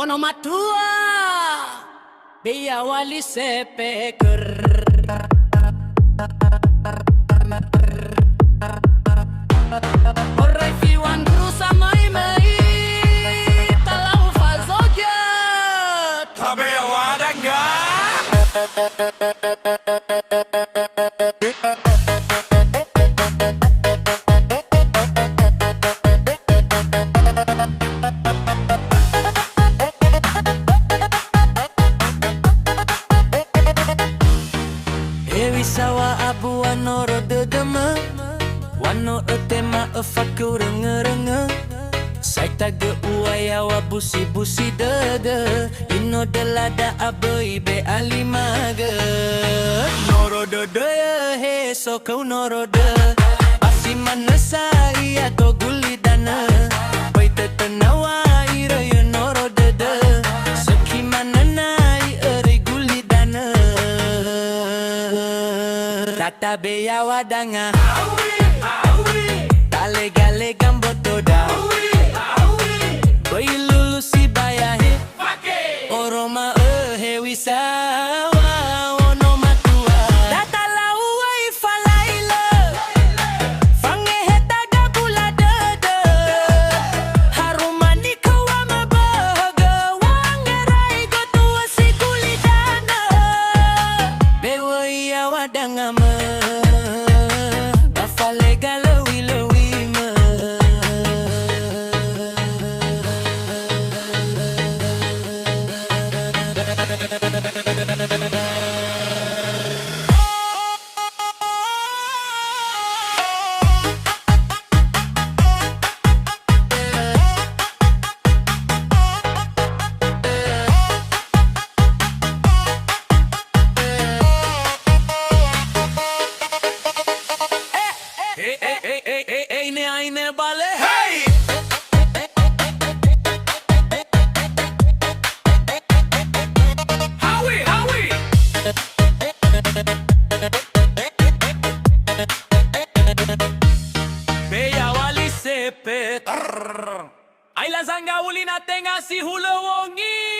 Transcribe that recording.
Ono matua Biya wali sepeker Orai fiwan rusa mai Talau falzoget Tabe wadanga Sawa abu Noro Dödö Wano tema faku renge Sai taga uaya wa busi dödö Ino delada abai be alimaga Noro Dödö he so kau Noro Dödö Pasi mana sai atau guli dana Pai tetenawa ira ya Noro Dödö Seki mana nai eri guli dana Tata beya wadanga Hawui Tale gale gamboto da Hawui Bai lulu si bayahe Oroma hewi sawa Ono matua Tata lau ai falaila Fange heta gabula dödö Harumani kawa mabaga Wangerai gotua si kulidana Bewa iya wadanga Hey, bale, hey! Hawui! Beya wali sepet Ay la zanga uli na tenga si hulawongi